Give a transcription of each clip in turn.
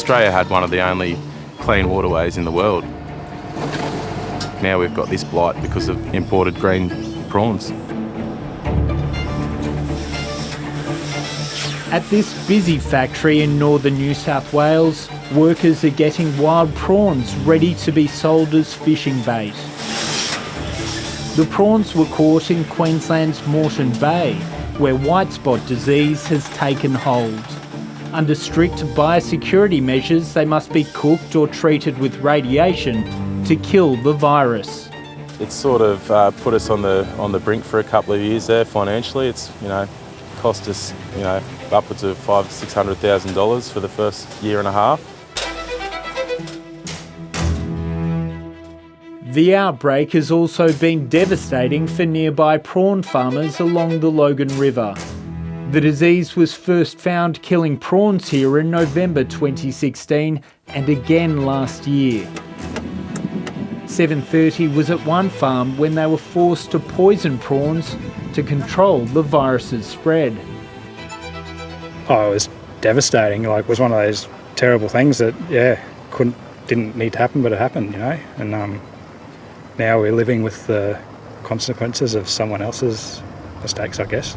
Australia had one of the only clean waterways in the world. Now we've got this blight because of imported green prawns. At this busy factory in northern New South Wales, workers are getting wild prawns ready to be sold as fishing bait. The prawns were caught in Queensland's Moreton Bay, where white spot disease has taken hold. Under strict biosecurity measures, they must be cooked or treated with radiation to kill the virus. It's sort of put us on the brink for a couple of years there financially. It's cost us upwards of $500,000–600,000 for the first year and a half. The outbreak has also been devastating for nearby prawn farmers along the Logan River. The disease was first found killing prawns here in November 2016 and again last year. 730 was at one farm when they were forced to poison prawns to control the virus's spread. Oh, it was devastating. It was one of those terrible things that, didn't need to happen, but it happened, And now we're living with the consequences of someone else's mistakes, I guess.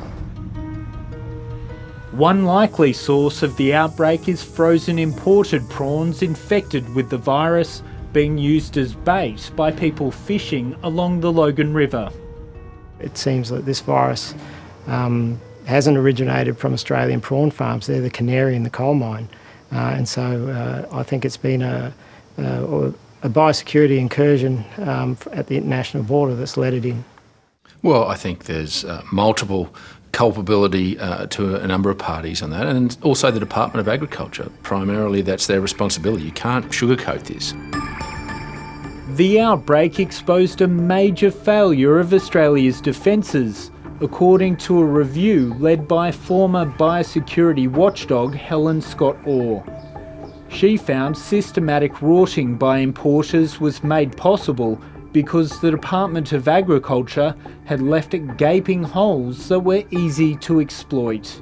One likely source of the outbreak is frozen imported prawns infected with the virus being used as bait by people fishing along the Logan River. It seems that this virus hasn't originated from Australian prawn farms. They're the canary in the coal mine. And so I think it's been a biosecurity incursion at the international border that's let it in. Well, I think there's multiple culpability to a number of parties on that, and also the Department of Agriculture. Primarily, that's their responsibility. You can't sugarcoat this. The outbreak exposed a major failure of Australia's defences, according to a review led by former biosecurity watchdog Helen Scott-Orr. She found systematic rorting by importers was made possible because the Department of Agriculture had left gaping holes that were easy to exploit.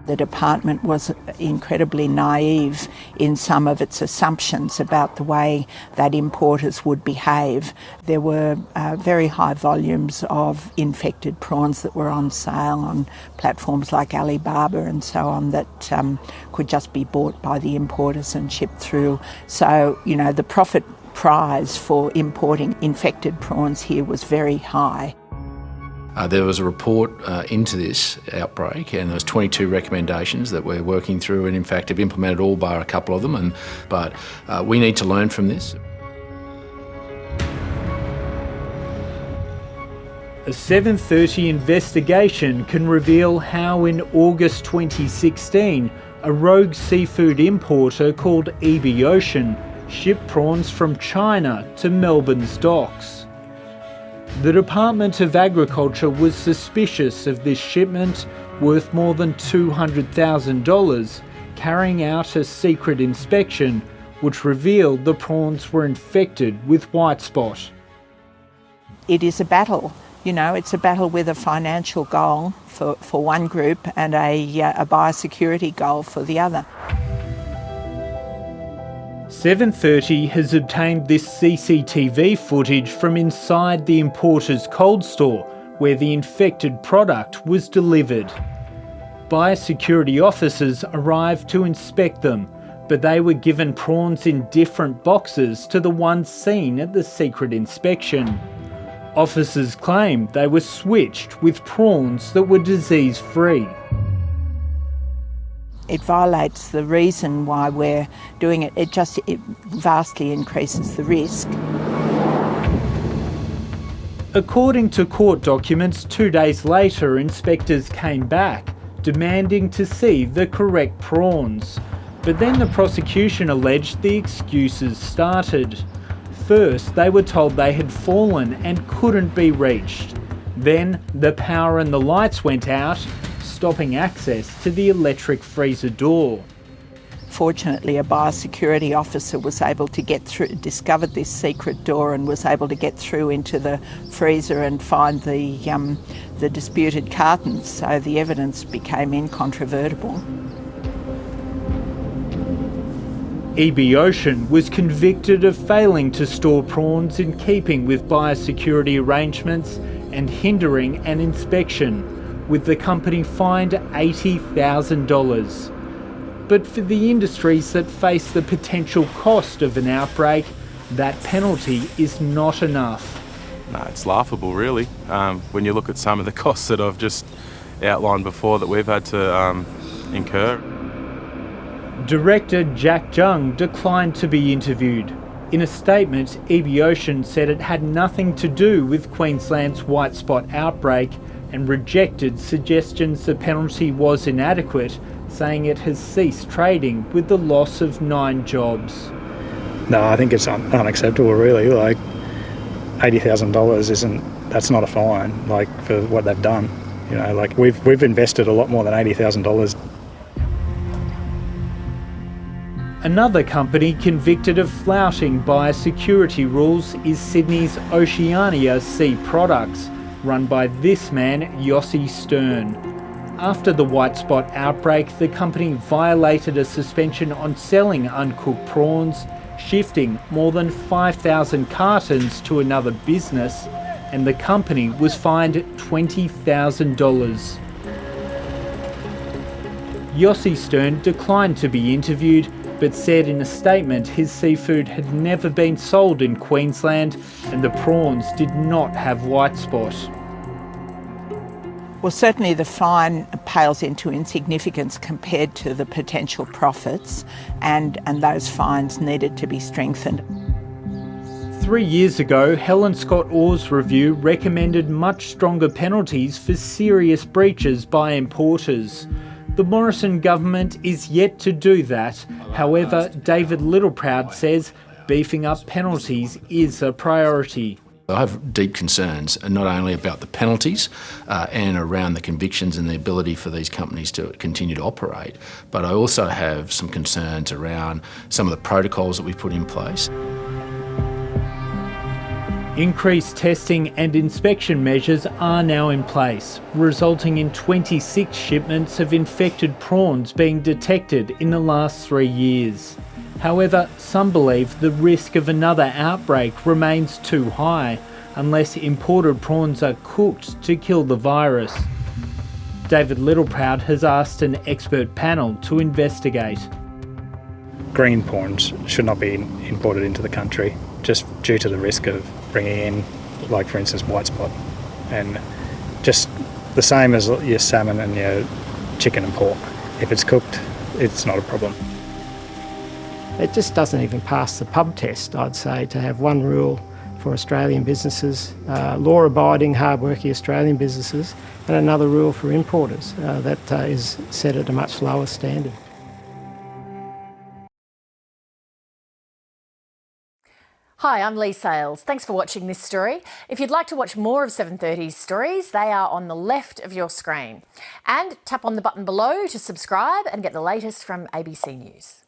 The department was incredibly naive in some of its assumptions about the way that importers would behave. There were very high volumes of infected prawns that were on sale on platforms like Alibaba and so on that could just be bought by the importers and shipped through. So, the profit price for importing infected prawns here was very high. There was a report into this outbreak, and there was 22 recommendations that we're working through, and in fact have implemented all bar a couple of them. But we need to learn from this. A 730 investigation can reveal how in August 2016 a rogue seafood importer called EB Ocean shipped prawns from China to Melbourne's docks. The Department of Agriculture was suspicious of this shipment, worth more than $200,000, carrying out a secret inspection which revealed the prawns were infected with white spot. It is a battle. It's a battle with a financial goal for one group and a biosecurity goal for the other. 730 has obtained this CCTV footage from inside the importer's cold store where the infected product was delivered. Biosecurity officers arrived to inspect them, but they were given prawns in different boxes to the ones seen at the secret inspection. Officers claimed they were switched with prawns that were disease-free. It violates the reason why we're doing it. It vastly increases the risk. According to court documents, 2 days later, inspectors came back, demanding to see the correct prawns. But then the prosecution alleged the excuses started. First, they were told they had fallen and couldn't be reached. Then, the power and the lights went out, stopping access to the electric freezer door. Fortunately, a biosecurity officer was able to get through, discovered this secret door and was able to get through into the freezer and find the disputed cartons, so the evidence became incontrovertible. EB Ocean was convicted of failing to store prawns in keeping with biosecurity arrangements and hindering an inspection, with the company fined $80,000. But for the industries that face the potential cost of an outbreak, that penalty is not enough. No, it's laughable really, when you look at some of the costs that I've just outlined before that we've had to incur. Director Jack Jung declined to be interviewed. In a statement, EB Ocean said it had nothing to do with Queensland's white spot outbreak and rejected suggestions the penalty was inadequate, saying it has ceased trading with the loss of 9 jobs. No, I think it's unacceptable really. Like $80,000 that's not a fine, like, for what they've done. You know, like we've invested a lot more than $80,000. Another company convicted of flouting biosecurity rules is Sydney's Oceania Sea Products, run by this man, Yossi Stern. After the white spot outbreak, the company violated a suspension on selling uncooked prawns, shifting more than 5,000 cartons to another business, and the company was fined $20,000. Yossi Stern declined to be interviewed, but said in a statement his seafood had never been sold in Queensland and the prawns did not have white spot. Well, certainly the fine pales into insignificance compared to the potential profits, and those fines needed to be strengthened. 3 years ago, Helen Scott Orr's review recommended much stronger penalties for serious breaches by importers. The Morrison government is yet to do that. However, David Littleproud says beefing up penalties is a priority. I have deep concerns, not only about the penalties and around the convictions and the ability for these companies to continue to operate, but I also have some concerns around some of the protocols that we've put in place. Increased testing and inspection measures are now in place, resulting in 26 shipments of infected prawns being detected in the last 3 years. However, some believe the risk of another outbreak remains too high unless imported prawns are cooked to kill the virus. David Littleproud has asked an expert panel to investigate. Green prawns should not be imported into the country, just due to the risk of bringing in, like for instance, white spot. And just the same as your salmon and your chicken and pork. If it's cooked, it's not a problem. It just doesn't even pass the pub test, I'd say, to have one rule for Australian businesses, law-abiding, hard-working Australian businesses, and another rule for importers that is set at a much lower standard. Hi, I'm Lee Sales. Thanks for watching this story. If you'd like to watch more of 730's stories, they are on the left of your screen. And tap on the button below to subscribe and get the latest from ABC News.